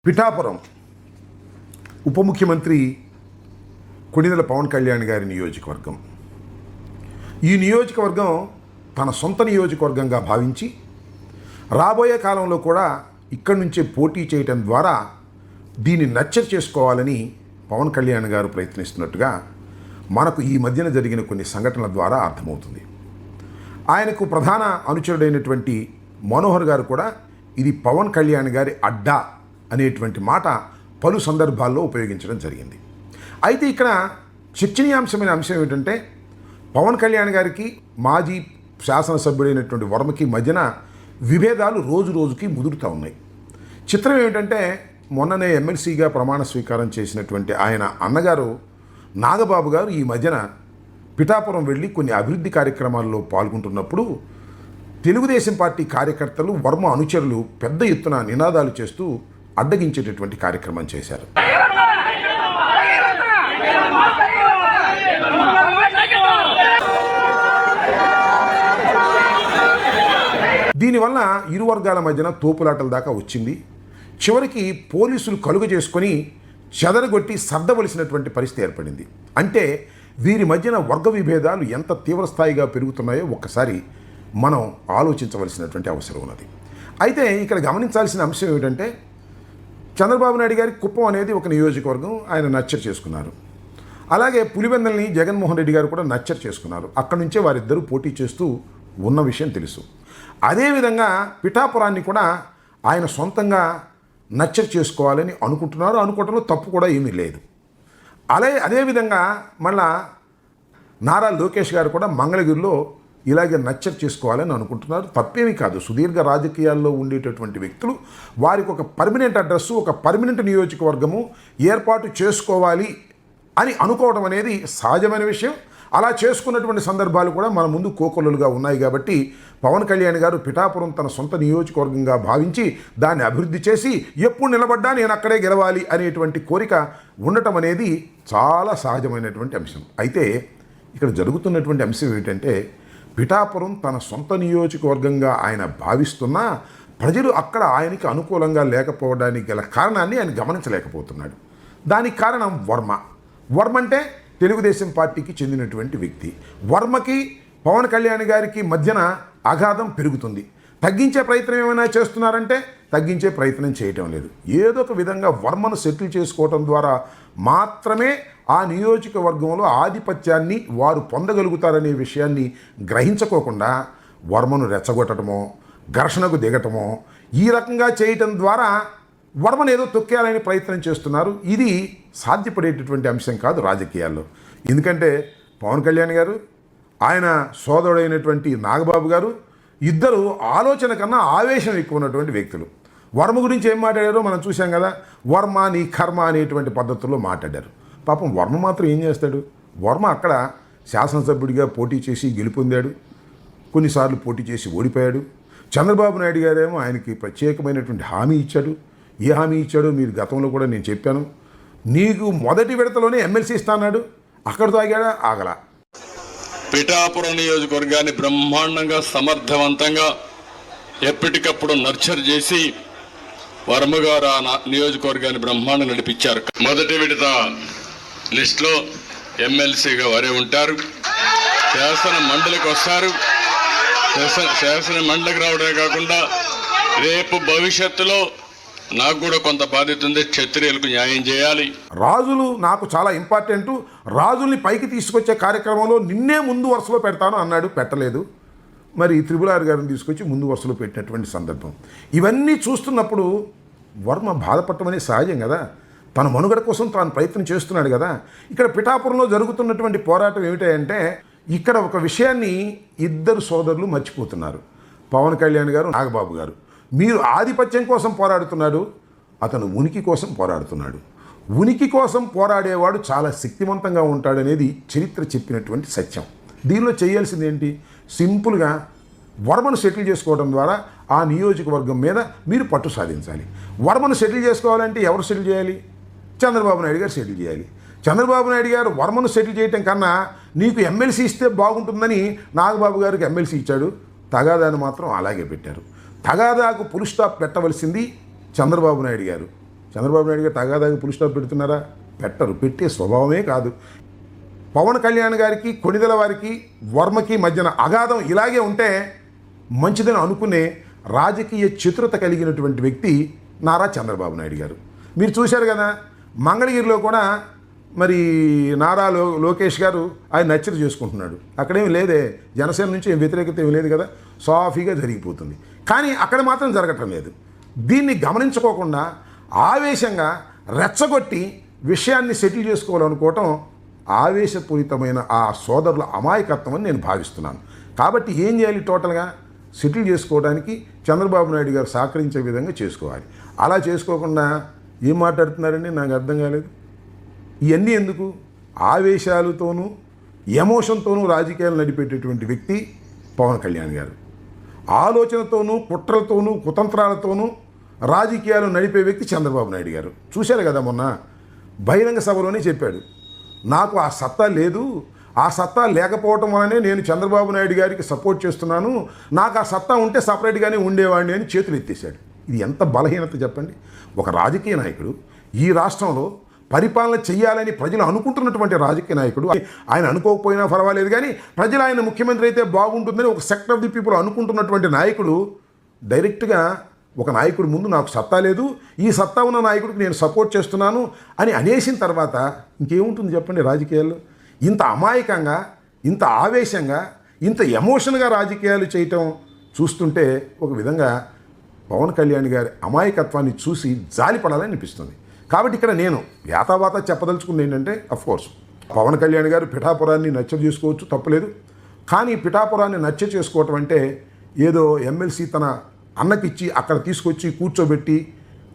పిఠాపురం ఉప ముఖ్యమంత్రి కొణిదెల పవన్ కళ్యాణ్ గారి నియోజకవర్గం. ఈ నియోజకవర్గం తన సొంత నియోజకవర్గంగా భావించి రాబోయే కాలంలో కూడా ఇక్కడి నుంచే పోటీ చేయటం ద్వారా దీన్ని నచ్చర్ చేసుకోవాలని పవన్ కళ్యాణ్ గారు ప్రయత్నిస్తున్నట్టుగా మనకు ఈ మధ్యన జరిగిన కొన్ని సంఘటనల ద్వారా అర్థమవుతుంది. ఆయనకు ప్రధాన అనుచరుడైనటువంటి మనోహర్ గారు కూడా ఇది పవన్ కళ్యాణ్ గారి అడ్డా అనేటువంటి మాట పలు సందర్భాల్లో ఉపయోగించడం జరిగింది. అయితే ఇక్కడ చర్చనీయాంశమైన అంశం ఏమిటంటే పవన్ కళ్యాణ్ గారికి మాజీ శాసనసభ్యుడైనటువంటి వర్మకి మధ్యన విభేదాలు రోజు రోజుకి ముదురుతూ ఉన్నాయి. చిత్రం ఏమిటంటే మొన్ననే ఎమ్మెల్సీగా ప్రమాణ స్వీకారం చేసినటువంటి ఆయన అన్నగారు నాగబాబు గారు ఈ మధ్యన పిఠాపురం వెళ్ళి కొన్ని అభివృద్ధి కార్యక్రమాల్లో పాల్గొంటున్నప్పుడు తెలుగుదేశం పార్టీ కార్యకర్తలు వర్మ అనుచరులు పెద్ద ఎత్తున నినాదాలు చేస్తూ అడ్డగించేటటువంటి కార్యక్రమం చేశారు. దీనివల్ల ఇరు వర్గాల మధ్యన తోపులాటల దాకా వచ్చింది. చివరికి పోలీసులు కలుగు చేసుకొని చెదరగొట్టి సర్దవలసినటువంటి పరిస్థితి ఏర్పడింది. అంటే వీరి మధ్యన వర్గ విభేదాలు ఎంత తీవ్రస్థాయిగా పెరుగుతున్నాయో ఒక్కసారి మనం ఆలోచించవలసినటువంటి అవసరం ఉన్నది. అయితే ఇక్కడ గమనించాల్సిన అంశం ఏమిటంటే చంద్రబాబు నాయుడు గారి కుప్పం అనేది ఒక నియోజకవర్గం, ఆయన నచ్చర్ చేసుకున్నారు. అలాగే పులివెందల్ని జగన్మోహన్ రెడ్డి గారు కూడా నచ్చర్ చేసుకున్నారు. అక్కడి నుంచే వారిద్దరూ పోటీ చేస్తూ ఉన్న విషయం తెలుసు. అదేవిధంగా పిఠాపురాన్ని కూడా ఆయన సొంతంగా నచ్చర్ చేసుకోవాలని అనుకుంటున్నారు. అనుకోవడంలో తప్పు కూడా ఏమీ లేదు. అదేవిధంగా మళ్ళా నారా లోకేష్ గారు కూడా మంగళగిరిలో ఇలాగే నచ్చర్ చేసుకోవాలని అనుకుంటున్నారు. తప్పేమీ కాదు. సుదీర్ఘ రాజకీయాల్లో ఉండేటటువంటి వ్యక్తులు వారికి ఒక పర్మనెంట్ అడ్రస్సు, ఒక పర్మనెంట్ నియోజకవర్గము ఏర్పాటు చేసుకోవాలి అని అనుకోవడం అనేది సహజమైన విషయం. అలా చేసుకున్నటువంటి సందర్భాలు కూడా మన ముందు కోకొల్లలుగా ఉన్నాయి. కాబట్టి పవన్ కళ్యాణ్ గారు పిఠాపురం తన సొంత నియోజకవర్గంగా భావించి దాన్ని అభివృద్ధి చేసి ఎప్పుడు నిలబడ్డా నేను అక్కడే గెలవాలి అనేటువంటి కోరిక ఉండటం అనేది చాలా సహజమైనటువంటి అంశం. అయితే ఇక్కడ జరుగుతున్నటువంటి అంశం ఏమిటంటే పిఠాపురం తన సొంత నియోజకవర్గంగా ఆయన భావిస్తున్నా ప్రజలు అక్కడ ఆయనకి అనుకూలంగా లేకపోవడానికి గల కారణాన్ని ఆయన గమనించలేకపోతున్నాడు. దానికి కారణం వర్మ అంటే తెలుగుదేశం పార్టీకి చెందినటువంటి వ్యక్తి. వర్మకి పవన్ కళ్యాణ్ గారికి మధ్యన అగాధం పెరుగుతుంది. తగ్గించే ప్రయత్నం ఏమైనా చేస్తున్నారంటే తగ్గించే ప్రయత్నం చేయటం లేదు. ఏదో ఒక విధంగా వర్మను సెటిల్ చేసుకోవటం ద్వారా మాత్రమే ఆ నియోజకవర్గంలో ఆధిపత్యాన్ని వారు పొందగలుగుతారనే విషయాన్ని గ్రహించుకోకుండా వర్మను రెచ్చగొట్టడమో ఘర్షణకు దిగటమో ఈ రకంగా చేయటం ద్వారా వర్మను ఏదో తొక్కేయాలని ప్రయత్నం చేస్తున్నారు. ఇది సాధ్యపడేటటువంటి అంశం కాదు రాజకీయాల్లో. ఎందుకంటే పవన్ కళ్యాణ్ గారు ఆయన సోదరుడైనటువంటి నాగబాబు గారు ఇద్దరు ఆలోచన కన్నా ఆవేశం ఎక్కువ ఉన్నటువంటి వ్యక్తులు. వర్మ గురించి ఏం మాట్లాడారో మనం చూసాం కదా. వర్మ నీ కర్మ అనేటువంటి పద్ధతుల్లో మాట్లాడారు. పాపం వర్మ మాత్రం ఏం చేస్తాడు? వర్మ అక్కడ శాసనసభ్యుడిగా పోటీ చేసి గెలుపొందాడు. కొన్నిసార్లు పోటీ చేసి ఓడిపోయాడు. చంద్రబాబు నాయుడు గారేమో ఆయనకి ప్రత్యేకమైనటువంటి హామీ ఇచ్చాడు. ఏ హామీ ఇచ్చాడో మీరు గతంలో కూడా నేను చెప్పాను. నీకు మొదటి విడతలోనే ఎమ్మెల్సీ ఇస్తాన్నాడు. అక్కడితో ఆగాడా? ఆగల. పిఠాపురం నియోజకవర్గాన్ని బ్రహ్మాండంగా సమర్థవంతంగా ఎప్పటికప్పుడు నర్చర్ చేసి వర్మగారు ఆ నియోజకవర్గాన్ని బ్రహ్మాండంగా నడిపించారు. మొదటి విడత లిస్టులో ఎమ్మెల్సీగా వారే ఉంటారు. శాసన మండలికి వస్తారు. శాసన మండలికి రావడమే కాకుండా రేపు భవిష్యత్తులో నాకు కూడా కొంత బాధ్యత ఉంది. క్షత్రియులకు న్యాయం చేయాలి. రాజులు నాకు చాలా ఇంపార్టెంటు. రాజుల్ని పైకి తీసుకొచ్చే కార్యక్రమంలో నిన్నే ముందు వరుసలో పెడతాను అన్నాడు. పెట్టలేదు. మరి త్రిపులార్ గారిని తీసుకొచ్చి ముందు వరుసలో పెట్టినటువంటి సందర్భం. ఇవన్నీ చూస్తున్నప్పుడు వర్మ బాధపడటం అనేది సహజం కదా. తన మనుగడ కోసం తాను ప్రయత్నం చేస్తున్నాడు కదా. ఇక్కడ పిఠాపురంలో జరుగుతున్నటువంటి పోరాటం ఏమిటంటే ఇక్కడ ఒక విషయాన్ని ఇద్దరు సోదరులు మర్చిపోతున్నారు. పవన్ కళ్యాణ్ గారు, నాగబాబు గారు. మీరు ఆధిపత్యం కోసం పోరాడుతున్నాడు, అతను ఉనికి కోసం పోరాడుతున్నాడు. ఉనికి కోసం పోరాడేవాడు చాలా శక్తివంతంగా ఉంటాడనేది చరిత్ర చెప్పినటువంటి సత్యం. దీనిలో చేయాల్సింది ఏంటి? సింపుల్గా వర్మను సెటిల్ చేసుకోవడం ద్వారా ఆ నియోజకవర్గం మీద మీరు పట్టు సాధించాలి. వర్మను సెటిల్ చేసుకోవాలంటే ఎవరు సెటిల్ చేయాలి? చంద్రబాబు నాయుడు గారు సెటిల్ చేయాలి. చంద్రబాబు నాయుడు గారు వర్మను సెటిల్ చేయటం కన్నా నీకు ఎమ్మెల్సీ ఇస్తే బాగుంటుందని నాగబాబు గారికి ఎమ్మెల్సీ ఇచ్చాడు. తగాదాన్ని మాత్రం అలాగే పెట్టారు. తగాదాకు ఫుల్ స్టాప్ పెట్టవలసింది చంద్రబాబు నాయుడు గారు. చంద్రబాబు నాయుడు గారు తగాదాగా పులి స్టాప్ పెడుతున్నారా? పెట్టరు. పెట్టే స్వభావమే కాదు. పవన్ కళ్యాణ్ గారికి, కొణిదెల వారికి, వర్మకి మధ్యన అగాధం ఇలాగే ఉంటే మంచిదని అనుకునే రాజకీయ చతురత కలిగినటువంటి వ్యక్తి నారా చంద్రబాబు నాయుడు గారు. మీరు చూశారు కదా, మంగళగిరిలో కూడా మరి నారా లోకేష్ గారు ఆయన నచ్చరు చేసుకుంటున్నాడు. అక్కడేమి లేదే, జనసేన నుంచి ఏం వ్యతిరేకత ఏమి లేదు కదా, సాఫీగా జరిగిపోతుంది. కానీ అక్కడ మాత్రం జరగటం లేదు. దీన్ని గమనించుకోకుండా ఆవేశంగా రెచ్చగొట్టి విషయాన్ని సెటిల్ చేసుకోవాలనుకోవటం ఆవేశపూరితమైన ఆ సోదరుల అమాయకత్వం అని నేను భావిస్తున్నాను. కాబట్టి ఏం చేయాలి? టోటల్గా సెటిల్ చేసుకోవడానికి చంద్రబాబు నాయుడు గారు సహకరించే విధంగా చేసుకోవాలి. అలా చేసుకోకుండా ఏం మాట్లాడుతున్నారండి? నాకు అర్థం కాలేదు. ఇవన్నీ ఎందుకు? ఆవేశాలతోనూ ఎమోషన్తోనూ రాజకీయాలు నడిపేటటువంటి వ్యక్తి పవన్ కళ్యాణ్ గారు. ఆలోచనతోనూ కుట్రలతోనూ కుతంత్రాలతోనూ రాజకీయాలు నడిపే వ్యక్తి చంద్రబాబు నాయుడు గారు. చూశారు కదా, మొన్న బహిరంగ సభలోనే చెప్పాడు, నాకు ఆ సత్తా లేదు, ఆ సత్తా లేకపోవటం వలనే నేను చంద్రబాబు నాయుడు గారికి సపోర్ట్ చేస్తున్నాను, నాకు ఆ సత్తా ఉంటే సపరేట్గానే ఉండేవాడిని అని చేతులు ఎత్తేసాడు. ఇది ఎంత బలహీనత చెప్పండి. ఒక రాజకీయ నాయకుడు ఈ రాష్ట్రంలో పరిపాలన చేయాలని ప్రజలు అనుకుంటున్నటువంటి రాజకీయ నాయకుడు, ఆయన అనుకోకపోయినా పర్వాలేదు కానీ ప్రజలు ఆయన ముఖ్యమంత్రి అయితే బాగుంటుందని ఒక సెక్టర్ ఆఫ్ ది పీపుల్ అనుకుంటున్నటువంటి నాయకుడు డైరెక్ట్గా ఒక నాయకుడి ముందు నాకు సత్తా లేదు, ఈ సత్తా ఉన్న నాయకుడికి నేను సపోర్ట్ చేస్తున్నాను అని అనేసిన తర్వాత ఇంకేముంటుంది చెప్పండి రాజకీయాల్లో? ఇంత అమాయకంగా, ఇంత ఆవేశంగా, ఇంత ఎమోషన్గా రాజకీయాలు చేయటం చూస్తుంటే ఒక విధంగా పవన్ కళ్యాణ్ గారి అమాయకత్వాన్ని చూసి జాలిపడాలని అనిపిస్తుంది. కాబట్టి ఇక్కడ నేను యాతావాత చెప్పదలుచుకుంది ఏంటంటే, అఫ్కోర్స్ పవన్ కళ్యాణ్ గారు పిఠాపురాన్ని నచ్చ చేసుకోవచ్చు, తప్పలేదు. కానీ పిఠాపురాన్ని నచ్చ చేసుకోవటం అంటే ఏదో ఎమ్మెల్సీ తన అన్నకిచ్చి అక్కడ తీసుకొచ్చి కూర్చోబెట్టి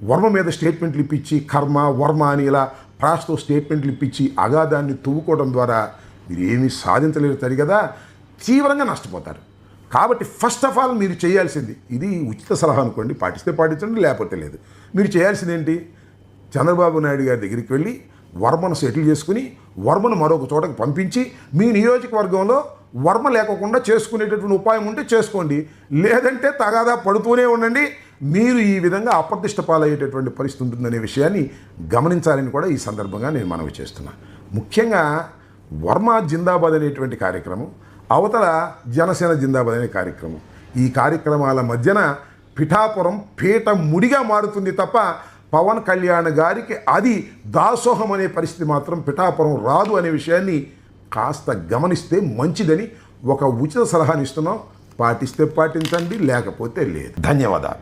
వర్మ మీద స్టేట్మెంట్లు ఇప్పించి కర్మ వర్మ అని ఇలా ప్రాస్తో స్టేట్మెంట్లు ఇప్పించి అగాధాన్ని తువ్వుకోవడం ద్వారా మీరు ఏమీ సాధించలేరు తరి కదా, తీవ్రంగా నష్టపోతారు. కాబట్టి ఫస్ట్ ఆఫ్ ఆల్ మీరు చేయాల్సింది, ఇది ఉచిత సలహా అనుకోండి, పాటిస్తే పాటించండి, లేకపోతే లేదు. మీరు చేయాల్సింది ఏంటి? చంద్రబాబు నాయుడు గారి దగ్గరికి వెళ్ళి వర్మను సెటిల్ చేసుకుని వర్మను మరొక చోటకు పంపించి మీ నియోజకవర్గంలో వర్మ లేకుండా చేసుకునేటటువంటి ఉపాయం ఉంటే చేసుకోండి, లేదంటే తగాదా పడుతూనే ఉండండి. మీరు ఈ విధంగా అప్రతిష్ట పాలయ్యేటటువంటి పరిస్థితి ఉంటుందనే విషయాన్ని గమనించాలని కూడా ఈ సందర్భంగా నేను మనవి చేస్తున్నాను. ముఖ్యంగా వర్మ జిందాబాద్ అనేటువంటి కార్యక్రమం, అవతల జనసేన జిందాబాద్ అనే కార్యక్రమం, ఈ కార్యక్రమాల మధ్యన పిఠాపురం పీట ముడిగా మారుతుంది తప్ప పవన్ కళ్యాణ్ గారికి అది దాసోహం అనే పరిస్థితి మాత్రం పిఠాపురం రాదు అనే విషయాన్ని కాస్త గమనిస్తే మంచిదని ఒక ఉచిత సలహాని ఇస్తున్నాం. పాటిస్తే పాటించండి, లేకపోతే లేదు. ధన్యవాదాలు.